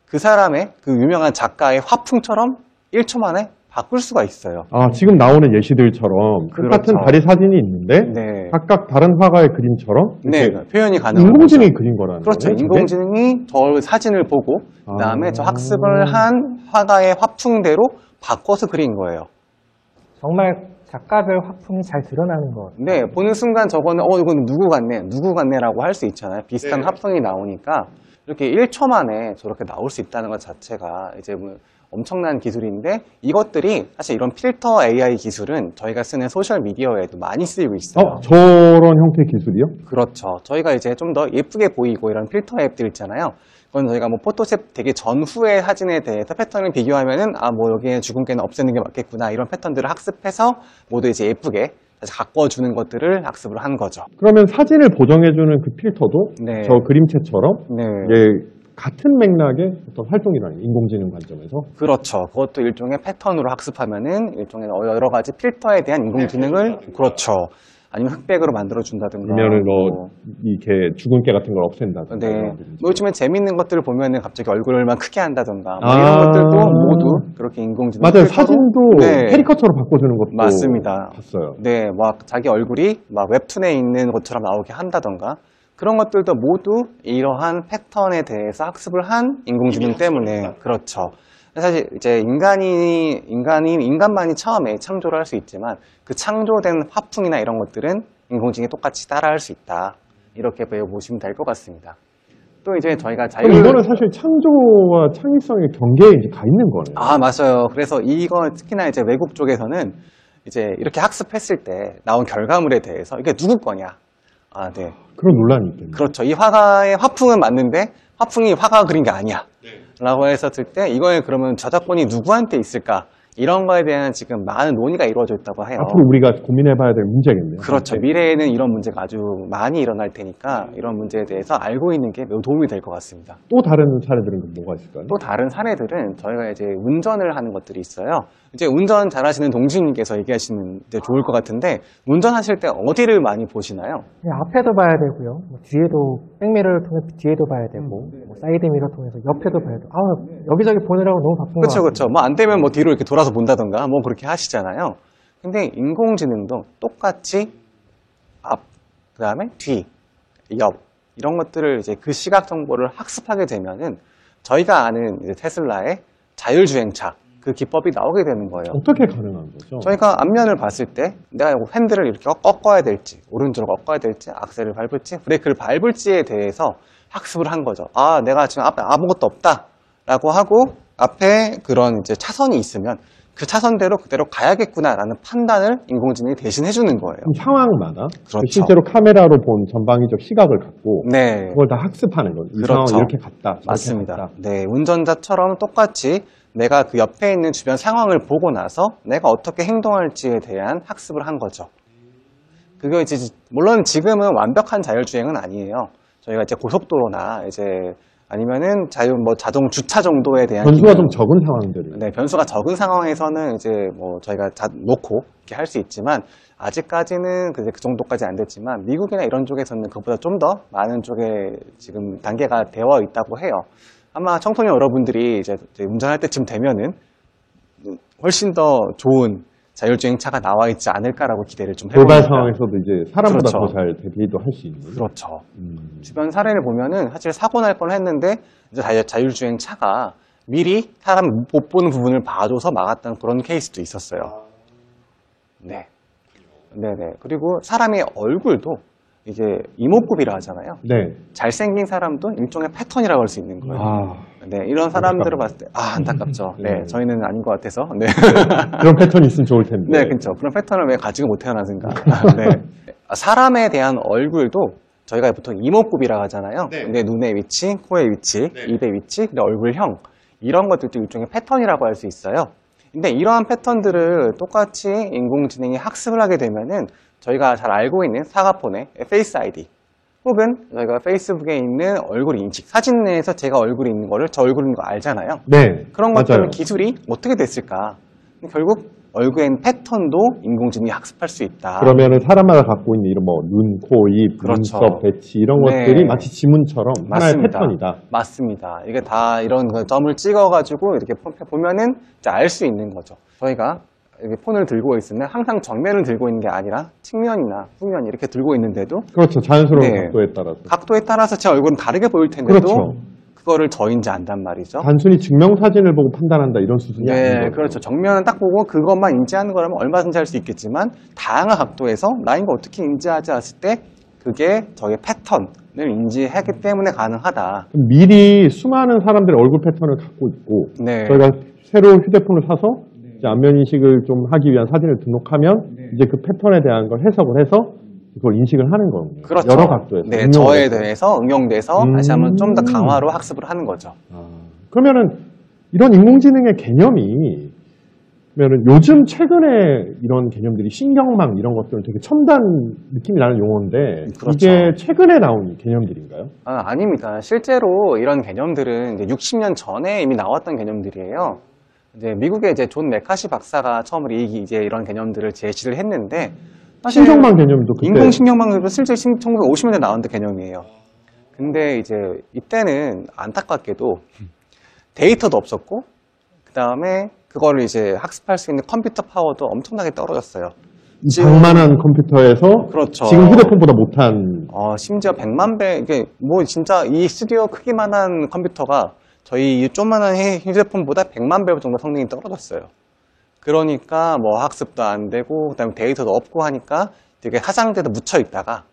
그 사람의 그 유명한 작가의 화풍처럼 1초 만에 바꿀 수가 있어요. 아, 지금 나오는 예시들처럼 똑같은 그렇죠. 다리 사진이 있는데 네. 각각 다른 화가의 그림처럼 네, 이렇게 표현이 가능한 인공지능이 거죠. 그린 거라는 그렇죠. 거예요. 저게? 인공지능이 저 사진을 보고 그다음에 저 학습을 한 화가의 화풍대로 바꿔서 그린 거예요. 정말 작가별 화풍이 잘 드러나는 것 같아요. 네, 보는 순간 저거는 이건 누구 같네라고 할 수 있잖아요. 비슷한 네. 화풍이 나오니까 이렇게 1초 만에 저렇게 나올 수 있다는 것 자체가 이제 뭐 엄청난 기술인데 이것들이 사실 이런 필터 AI 기술은 저희가 쓰는 소셜 미디어에도 많이 쓰이고 있어요. 저런 형태의 기술이요? 그렇죠. 저희가 이제 좀 더 예쁘게 보이고 이런 필터 앱들 있잖아요. 그건 저희가 뭐 포토샵 되게 전후의 사진에 대해서 패턴을 비교하면은 뭐 여기에 주근깨는 없애는 게 맞겠구나 이런 패턴들을 학습해서 모두 이제 예쁘게 다시 가꿔주는 것들을 학습을 한 거죠. 그러면 사진을 보정해주는 그 필터도 네. 저 그림체처럼 네. 이게 같은 맥락의 어떤 활동이라는 인공지능 관점에서 그렇죠. 그것도 일종의 패턴으로 학습하면은 일종의 여러 가지 필터에 대한 인공지능을 그렇죠. 아니면 흑백으로 만들어준다든가. 아니면은 이렇게 주근깨 같은 걸 없앤다든가. 네. 이런 것들이죠. 뭐 요즘에 재밌는 것들을 보면은 갑자기 얼굴만 크게 한다던가 뭐 아. 이런 것들도 모두 그렇게 인공지능 맞아요. 필터로 사진도 네. 캐리커처로 바꿔주는 것도 맞습니다. 봤어요. 네, 막 자기 얼굴이 막 웹툰에 있는 것처럼 나오게 한다던가 그런 것들도 모두 이러한 패턴에 대해서 학습을 한 인공지능 때문에 그렇죠. 사실 이제 인간만이 처음에 창조를 할 수 있지만 그 창조된 화풍이나 이런 것들은 인공지능이 똑같이 따라할 수 있다. 이렇게 배워보시면 될 것 같습니다. 또 이제 저희가 그럼 이거는 사실 창조와 창의성의 경계에 이제 가 있는 거네요. 아, 맞아요. 그래서 이거 특히나 이제 외국 쪽에서는 이제 이렇게 학습했을 때 나온 결과물에 대해서 이게 누구 거냐. 아, 네. 그런 논란이 있겠네요. 그렇죠. 이 화가의 화풍은 맞는데 화풍이 화가가 그린 게 아니야. 라고 했었을 때 이거에 그러면 저작권이 누구한테 있을까? 이런 거에 대한 지금 많은 논의가 이루어져 있다고 해요. 앞으로 우리가 고민해봐야 될 문제겠네요. 그렇죠. 미래에는 이런 문제가 아주 많이 일어날 테니까 이런 문제에 대해서 알고 있는 게 매우 도움이 될 것 같습니다. 또 다른 사례들은 뭐가 있을까요? 또 다른 사례들은 저희가 이제 운전을 하는 것들이 있어요. 이제 운전 잘하시는 동진님께서 얘기하시는데 좋을 것 같은데 운전하실 때 어디를 많이 보시나요? 그냥 앞에도 봐야 되고요. 뭐 뒤에도 백미러를 통해 뒤에도 봐야 되고 뭐 사이드 미러 통해서 옆에도 봐야 되고 여기저기 보느라고 너무 바쁜 것 그렇죠, 같아요. 그렇죠. 뭐 안 되면 뭐 뒤로 이렇게 돌아서 본다던가 뭐 그렇게 하시잖아요. 근데 인공지능도 똑같이 앞, 그 다음에 뒤, 옆 이런 것들을 이제 그 시각 정보를 학습하게 되면은 저희가 아는 이제 테슬라의 자율주행차 그 기법이 나오게 되는 거예요. 어떻게 가능한 거죠? 저희가 앞면을 봤을 때 내가 핸들을 이렇게 꺾어야 될지 오른쪽으로 꺾어야 될지 악셀을 밟을지 브레이크를 밟을지에 대해서 학습을 한 거죠. 아, 내가 지금 앞에 아무것도 없다 라고 하고 앞에 그런 이제 차선이 있으면 그 차선대로 그대로 가야겠구나라는 판단을 인공지능이 대신 해주는 거예요. 그럼 상황마다 그렇죠. 실제로 카메라로 본 전방위적 시각을 갖고 네, 그걸 다 학습하는 거죠. 이 그렇죠. 상황 이렇게 갔다. 저렇게 맞습니다. 갔다. 네, 운전자처럼 똑같이 내가 그 옆에 있는 주변 상황을 보고 나서 내가 어떻게 행동할지에 대한 학습을 한 거죠. 그게 이제 물론 지금은 완벽한 자율주행은 아니에요. 저희가 이제 고속도로나 이제 아니면은 자동 주차 정도에 대한 변수가 기능. 좀 적은 상황들이. 네, 변수가 적은 상황에서는 이제 뭐 저희가 놓고 이렇게 할 수 있지만 아직까지는 그 정도까지 안 됐지만 미국이나 이런 쪽에서는 그보다 좀 더 많은 쪽에 지금 단계가 되어 있다고 해요. 아마 청소년 여러분들이 이제 운전할 때쯤 되면은 훨씬 더 좋은 자율주행차가 나와 있지 않을까라고 기대를 좀 돌발 해봅니다. 상황에서도 이제 사람보다 그렇죠. 더 잘 대비도 할 수 있는. 그렇죠. 음. 주변 사례를 보면은 사실 사고 날 뻔했는데 이제 자율주행차가 미리 사람 못 보는 부분을 봐줘서 막았다는 그런 케이스도 있었어요. 네, 네네. 그리고 사람의 얼굴도 이제 이목구비라 하잖아요. 네. 잘생긴 사람도 일종의 패턴이라고 할 수 있는 거예요. 아, 네, 이런 사람들을 봤을 때 안타깝죠. 네, 네. 저희는 아닌 것 같아서. 네, 그런 패턴이 있으면 좋을 텐데. 네, 그렇죠. 그런 패턴을 왜 가지고 못 태어났는가. 네. 사람에 대한 얼굴도 저희가 보통 이목구비라고 하잖아요. 네. 근데 눈의 위치, 코의 위치, 입의 위치, 근데 얼굴형 이런 것들도 일종의 패턴이라고 할 수 있어요. 근데 이러한 패턴들을 똑같이 인공지능이 학습을 하게 되면은 저희가 잘 알고 있는 스마트폰의 페이스 아이디 혹은 저희가 페이스북에 있는 얼굴 인식 사진 내에서 제가 얼굴이 있는 거를 저 얼굴인 거 알잖아요. 네. 그런 것들 맞아요. 기술이 어떻게 됐을까? 결국 얼굴에 있는 패턴도 인공지능이 학습할 수 있다. 그러면은 사람마다 갖고 있는 이런 뭐 눈, 코, 입, 그렇죠. 눈썹, 배치 이런 네. 것들이 마치 지문처럼 하나의 맞습니다. 패턴이다. 맞습니다. 이게 다 이런 그 점을 찍어가지고 이렇게 보면은 알 수 있는 거죠. 저희가 이렇게 폰을 들고 있으면 항상 정면을 들고 있는 게 아니라 측면이나 후면 이렇게 들고 있는데도 그렇죠. 자연스러운 네. 각도에 따라서. 각도에 따라서 제 얼굴은 다르게 보일 텐데도 그렇죠. 그거를 저인지 안단 말이죠. 단순히 증명사진을 보고 판단한다 이런 수준이 아닌 네, 거죠. 그렇죠. 정면은 딱 보고 그것만 인지하는 거라면 얼마든지 할 수 있겠지만 다양한 각도에서 나 이거 어떻게 인지하지 않았을 때 그게 저의 패턴을 인지하기 때문에 가능하다. 미리 수많은 사람들의 얼굴 패턴을 갖고 있고 네. 저희가 새로 휴대폰을 사서 이제 안면 인식을 좀 하기 위한 사진을 등록하면 이제 그 패턴에 대한 걸 해석을 해서 그걸 인식을 하는 거군요. 그렇죠. 여러 각도에서. 네, 응용을 저에 해서. 대해서 응용돼서 다시 한번 좀 더 강화로 학습을 하는 거죠. 그러면은 이런 인공지능의 개념이 그러면은 요즘 최근에 이런 개념들이 신경망 이런 것들은 되게 첨단 느낌이 나는 용어인데 그렇죠. 이게 최근에 나온 개념들인가요? 아닙니다. 실제로 이런 개념들은 이제 60년 전에 이미 나왔던 개념들이에요. 이제 미국의 이제 존 메카시 박사가 처음으로 이제 이런 개념들을 제시를 했는데 사실 신경망 개념도 그때 인공신경망도 실제 1950년대 나온 개념이에요. 근데 이제 이때는 안타깝게도 데이터도 없었고 그 다음에 그거를 이제 학습할 수 있는 컴퓨터 파워도 엄청나게 떨어졌어요. 장만한 컴퓨터에서 그렇죠. 지금 휴대폰보다 못한 심지어 100만 배, 이게 뭐 진짜 이 스튜디오 크기만한 컴퓨터가 저희 이 조그만한 휴대폰보다 100만 배 정도 성능이 떨어졌어요. 그러니까 뭐 학습도 안 되고 그다음에 데이터도 없고 하니까 되게 하장돼서 묻혀 있다가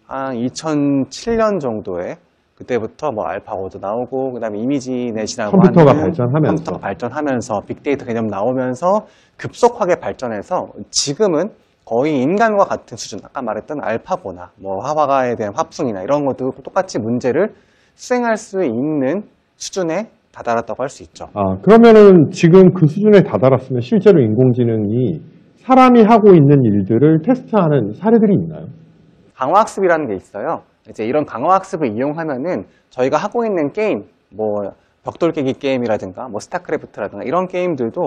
한 2007년 정도에 그때부터 뭐 알파고도 나오고 그다음에 이미지넷이라고 컴퓨터가 하는 발전하면서. 컴퓨터가 발전하면서 빅데이터 개념 나오면서 급속하게 발전해서 지금은 거의 인간과 같은 수준, 아까 말했던 알파고나 뭐 화화가에 대한 화풍이나 이런 것도 똑같이 문제를 수행할 수 있는 수준에 다다랐다고 할 수 있죠. 그러면은 지금 그 수준에 다다랐으면 실제로 인공지능이 사람이 하고 있는 일들을 테스트하는 사례들이 있나요? 강화학습이라는 게 있어요. 이제 이런 강화학습을 이용하면은 저희가 하고 있는 게임, 뭐 벽돌 깨기 게임이라든가 뭐 스타크래프트라든가 이런 게임들도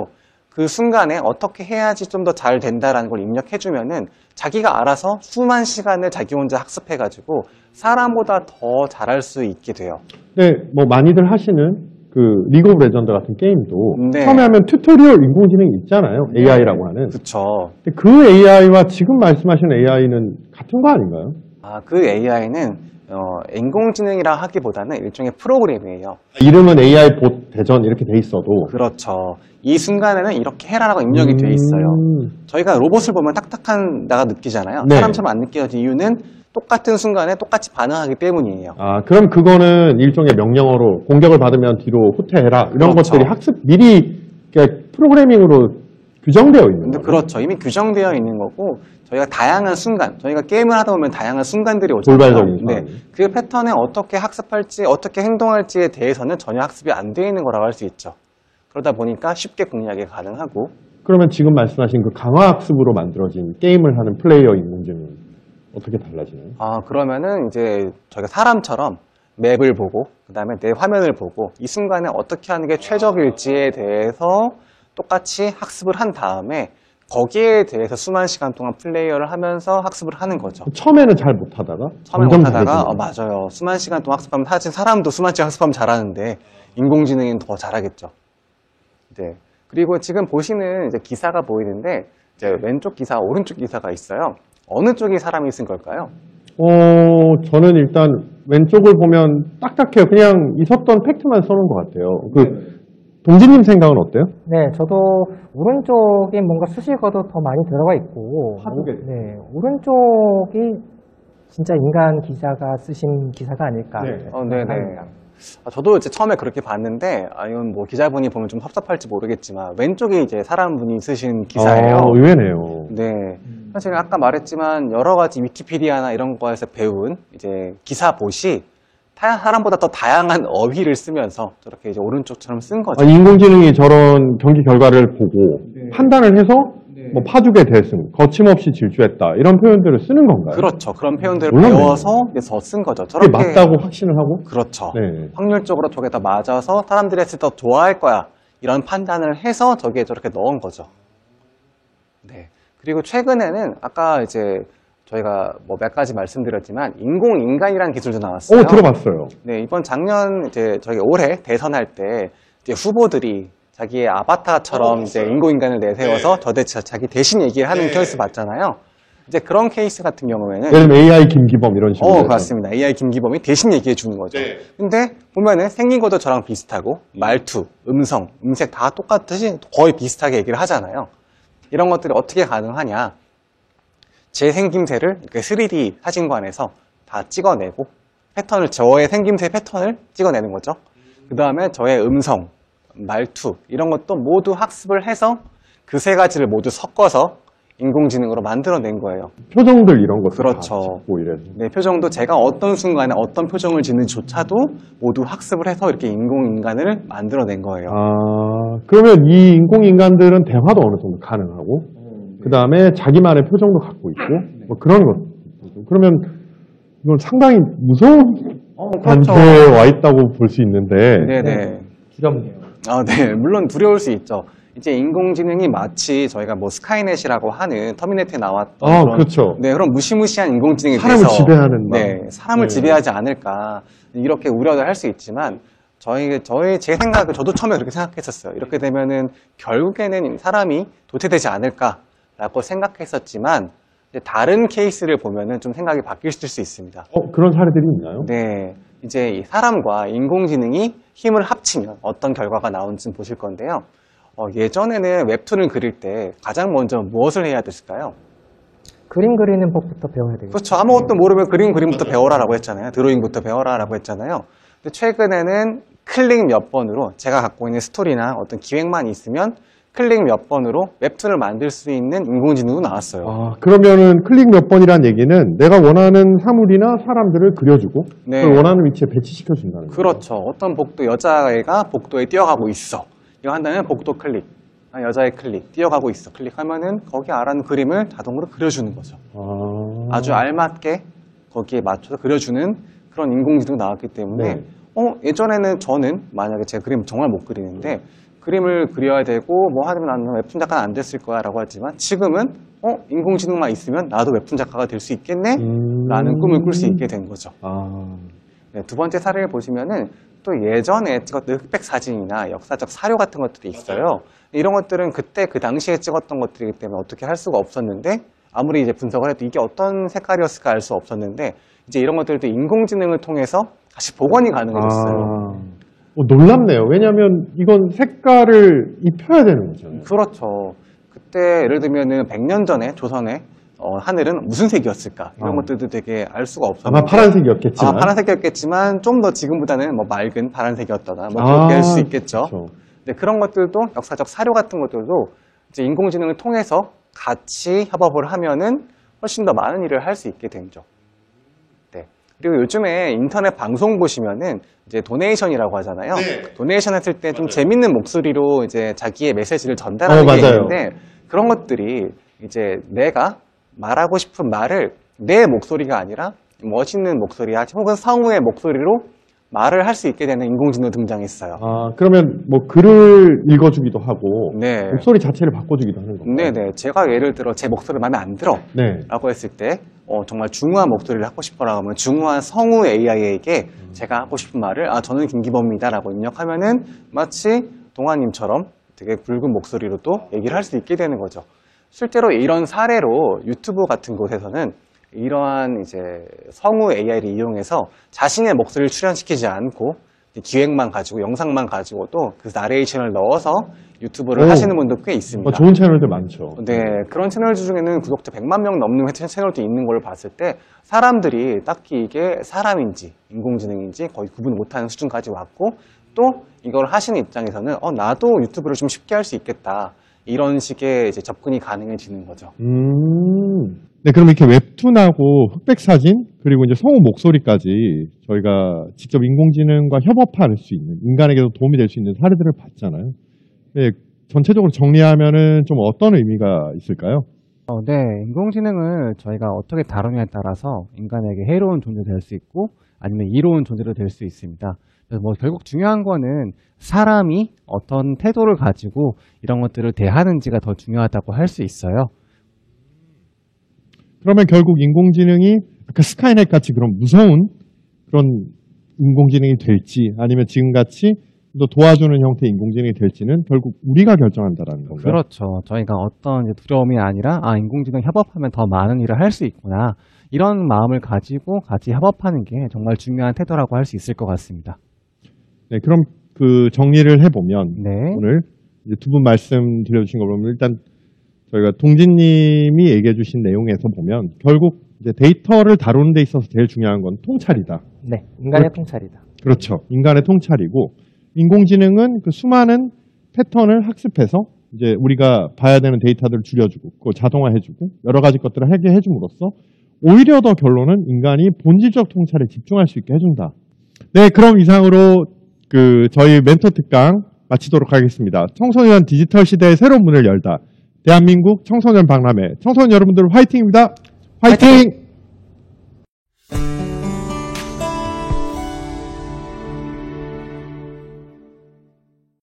그 순간에 어떻게 해야지 좀 더 잘 된다라는 걸 입력해주면은 자기가 알아서 수만 시간을 자기 혼자 학습해가지고 사람보다 더 잘할 수 있게 돼요. 네, 뭐 많이들 하시는 그 리그 오브 레전드 같은 게임도 네. 처음에 하면 튜토리얼 인공지능이 있잖아요. AI라고 하는. 그쵸. 근데 그 AI와 지금 말씀하시는 AI는 같은 거 아닌가요? 그 AI는 인공지능이라 하기보다는 일종의 프로그램이에요. 이름은 AI 봇 대전 이렇게 돼 있어도 그렇죠. 이 순간에는 이렇게 해라라고 입력이 돼 있어요. 저희가 로봇을 보면 딱딱한 나가 느끼잖아요. 네. 사람처럼 안 느껴진 이유는 똑같은 순간에 똑같이 반응하기 때문이에요. 그럼 그거는 일종의 명령어로 공격을 받으면 뒤로 후퇴해라 이런 그렇죠. 것들이 학습 미리 이렇게 프로그래밍으로 규정되어 있는 근데 거예요. 그렇죠. 이미 규정되어 있는 거고 저희가 다양한 순간, 저희가 게임을 하다 보면 다양한 순간들이 오잖아요. 돌발적인 네. 그 패턴에 어떻게 학습할지, 어떻게 행동할지에 대해서는 전혀 학습이 안 되어 있는 거라고 할 수 있죠. 그러다 보니까 쉽게 공략이 가능하고 그러면 지금 말씀하신 그 강화학습으로 만들어진 게임을 하는 플레이어 인공지능은 어떻게 달라지나요? 그러면은 이제 저희가 사람처럼 맵을 보고 그다음에 내 화면을 보고 이 순간에 어떻게 하는 게 최적일지에 대해서 똑같이 학습을 한 다음에 거기에 대해서 수만 시간 동안 플레이어를 하면서 학습을 하는 거죠. 처음에는 잘 못하다가 처음에 점점 못하다가 잘해지는 맞아요. 수만 시간 동안 학습하면 사실 사람도 수만 시간 학습하면 잘하는데 인공지능은 더 잘하겠죠. 네. 그리고 지금 보시는 이제 기사가 보이는데 이제 왼쪽 기사, 오른쪽 기사가 있어요. 어느 쪽이 사람이 쓴 걸까요? 저는 일단 왼쪽을 보면 딱딱해요. 그냥 있었던 팩트만 써놓은 것 같아요. 동진님 생각은 어때요? 네, 저도 오른쪽이 뭔가 수식어도 더 많이 들어가 있고, 파두개. 네, 오른쪽이 진짜 인간 기자가 쓰신 기사가 아닐까. 네. 네네. 생각합니다. 저도 이제 처음에 그렇게 봤는데, 이건 뭐 기자분이 보면 좀 섭섭할지 모르겠지만, 왼쪽이 이제 사람분이 쓰신 기사예요. 의외네요. 네. 사실 아까 말했지만, 여러 가지 위키피디아나 이런 거에서 배운 이제 기사 봇이 사람보다 더 다양한 어휘를 쓰면서 저렇게 이제 오른쪽처럼 쓴 거죠. 인공지능이 저런 경기 결과를 보고 판단을 해서 뭐 파죽의 대승, 거침없이 질주했다 이런 표현들을 쓰는 건가요? 그렇죠. 그런 표현들을 몰랐네요. 배워서 그래서 쓴 거죠. 그게 저렇게 맞다고 확신을 하고? 그렇죠. 네. 확률적으로 저게 더 맞아서 사람들이 했을 때 더 좋아할 거야. 이런 판단을 해서 저기에 저렇게 넣은 거죠. 네. 그리고 최근에는 아까 이제 저희가 뭐 몇 가지 말씀드렸지만 인공인간이라는 기술도 나왔어요. 들어봤어요. 네, 이번 작년 이제 저희 올해 대선할 때 이제 후보들이 자기의 아바타처럼 이제 인공인간을 내세워서 자기 대신 얘기를 하는 케이스 봤잖아요. 이제 그런 케이스 같은 경우에는 예를 들면 AI 김기범 이런 식으로. 맞습니다. AI 김기범이 대신 얘기해 주는 거죠. 근데 보면은 생긴 것도 저랑 비슷하고 말투, 음성, 음색 다 똑같듯이 거의 비슷하게 얘기를 하잖아요. 이런 것들이 어떻게 가능하냐? 제 생김새를 이렇게 3D 사진관에서 다 찍어내고 저의 생김새 패턴을 찍어내는 거죠. 그 다음에 저의 음성, 말투 이런 것도 모두 학습을 해서 그 세 가지를 모두 섞어서 인공지능으로 만들어낸 거예요. 표정들 이런 것도 그렇죠. 다 찍고 이래서. 네, 표정도 제가 어떤 순간에 어떤 표정을 짓는지조차도 모두 학습을 해서 이렇게 인공인간을 만들어낸 거예요. 아, 그러면 이 인공인간들은 대화도 어느 정도 가능하고, 그 다음에 자기만의 표정도 갖고 있고, 뭐 그런 것. 그러면 이건 상당히 무서운 그렇죠. 단계에 와 있다고 볼 수 있는데, 네네. 두렵네요. 네, 물론 두려울 수 있죠. 이제 인공지능이 마치 저희가 뭐 스카이넷이라고 하는 터미네이터에 나왔던 그런, 그렇죠. 네, 그런 무시무시한 인공지능에 사람을 대해서 지배하는 네, 사람을 네. 지배하지 않을까 이렇게 우려를 할 수 있지만 제 생각은 저도 처음에 그렇게 생각했었어요. 이렇게 되면은 결국에는 사람이 도태되지 않을까라고 생각했었지만 이제 다른 케이스를 보면은 좀 생각이 바뀔 수 있습니다. 그런 사례들이 있나요? 네, 이제 이 사람과 인공지능이 힘을 합치면 어떤 결과가 나오는지 보실 건데요. 예전에는 웹툰을 그릴 때 가장 먼저 무엇을 해야 됐을까요? 그림 그리는 법부터 배워야 되겠죠. 그렇죠. 아무것도 모르면 그림부터 배워라라고 했잖아요. 드로잉부터 배워라라고 했잖아요. 근데 최근에는 클릭 몇 번으로 제가 갖고 있는 스토리나 어떤 기획만 있으면 클릭 몇 번으로 웹툰을 만들 수 있는 인공지능도 나왔어요. 그러면은 클릭 몇 번이란 얘기는 내가 원하는 사물이나 사람들을 그려주고 네. 그걸 원하는 위치에 배치시켜준다는 거예요. 그렇죠. 어떤 여자애가 복도에 뛰어가고 있어. 이거 한다면 복도 클릭. 여자의 클릭. 뛰어가고 있어. 클릭하면은 거기 알아는 그림을 자동으로 그려주는 거죠. 아주 알맞게 거기에 맞춰서 그려주는 그런 인공지능이 나왔기 때문에 네. 예전에는 저는 만약에 제가 그림 정말 못 그리는데 그림을 그려야 되고 뭐 하면 나는 웹툰 작가는 안 됐을 거야 라고 하지만 지금은 인공지능만 있으면 나도 웹툰 작가가 될 수 있겠네? 라는 꿈을 꿀 수 있게 된 거죠. 네, 두 번째 사례를 보시면은 또 예전에 찍었던 흑백 사진이나 역사적 사료 같은 것들이 있어요. 이런 것들은 그때 그 당시에 찍었던 것들이기 때문에 어떻게 할 수가 없었는데 아무리 이제 분석을 해도 이게 어떤 색깔이었을까 알 수 없었는데 이제 이런 것들도 인공지능을 통해서 다시 복원이 가능해졌어요. 놀랍네요. 왜냐하면 이건 색깔을 입혀야 되는 거잖아요. 그렇죠. 그때 예를 들면은 100년 전에 조선의 하늘은 무슨 색이었을까 이런 것들도 되게 알 수가 없었는데 아마 파란색이었겠지만. 파란색이었겠지만 좀 더 지금보다는 뭐 맑은 파란색이었다나 뭐 그렇게 할 수 있겠죠. 그렇죠. 네, 그런 것들도 역사적 사료 같은 것들도 이제 인공지능을 통해서 같이 협업을 하면은 훨씬 더 많은 일을 할 수 있게 되죠. 네. 그리고 요즘에 인터넷 방송 보시면은 이제 도네이션이라고 하잖아요. 도네이션 했을 때 좀 재밌는 목소리로 이제 자기의 메시지를 전달하는 게 맞아요. 있는데 그런 것들이 이제 내가 말하고 싶은 말을 내 목소리가 아니라 멋있는 목소리 혹은 성우의 목소리로 말을 할 수 있게 되는 인공지능 등장했어요. 그러면 뭐 글을 읽어주기도 하고 네. 목소리 자체를 바꿔주기도 하는 건가요? 네네. 제가 예를 들어 제 목소리 마음에 안 들어 네. 라고 했을 때 정말 중후한 목소리를 하고 싶어라고 하면 중후한 성우 AI에게 제가 하고 싶은 말을 저는 김기범입니다 라고 입력하면은 마치 동아님처럼 되게 굵은 목소리로도 얘기를 할 수 있게 되는 거죠. 실제로 이런 사례로 유튜브 같은 곳에서는 이러한 이제 성우 AI를 이용해서 자신의 목소리를 출연시키지 않고 기획만 가지고 영상만 가지고도 그 나레이션을 넣어서 유튜브를 하시는 분도 꽤 있습니다. 좋은 채널들 많죠. 네, 그런 채널 중에는 구독자 100만 명 넘는 채널도 있는 걸 봤을 때 사람들이 딱히 이게 사람인지 인공지능인지 거의 구분 못하는 수준까지 왔고 또 이걸 하시는 입장에서는 나도 유튜브를 좀 쉽게 할 수 있겠다. 이런 식의 이제 접근이 가능해지는 거죠. 네, 그럼 이렇게 웹툰하고 흑백 사진 그리고 이제 성우 목소리까지 저희가 직접 인공지능과 협업할 수 있는 인간에게도 도움이 될 수 있는 사례들을 봤잖아요. 네, 전체적으로 정리하면은 좀 어떤 의미가 있을까요? 네, 인공지능을 저희가 어떻게 다루냐에 따라서 인간에게 해로운 존재가 될 수 있고 아니면 이로운 존재로 될 수 있습니다. 그래서 뭐 결국 중요한 거는 사람이 어떤 태도를 가지고 이런 것들을 대하는지가 더 중요하다고 할 수 있어요. 그러면 결국 인공지능이 아까 스카이넷 같이 그런 무서운 그런 인공지능이 될지 아니면 지금같이 더 도와주는 형태의 인공지능이 될지는 결국 우리가 결정한다라는 건가요? 그렇죠. 저희가 어떤 이제 두려움이 아니라 인공지능 협업하면 더 많은 일을 할 수 있구나. 이런 마음을 가지고 같이 협업하는 게 정말 중요한 태도라고 할 수 있을 것 같습니다. 네, 그럼 그 정리를 해보면 네. 오늘 두 분 말씀 드려주신 거 보면 일단 저희가 동진님이 얘기해 주신 내용에서 보면 결국 이제 데이터를 다루는 데 있어서 제일 중요한 건 통찰이다. 네, 인간의 통찰이다. 그렇죠. 인간의 통찰이고 인공지능은 그 수많은 패턴을 학습해서 이제 우리가 봐야 되는 데이터들을 줄여주고 그걸 자동화해주고 여러 가지 것들을 하게 해줌으로써 오히려 더 결론은 인간이 본질적 통찰에 집중할 수 있게 해준다. 네, 그럼 이상으로 그 저희 멘토 특강 마치도록 하겠습니다. 청소년 디지털 시대의 새로운 문을 열다. 대한민국 청소년 박람회. 청소년 여러분들 화이팅입니다. 화이팅!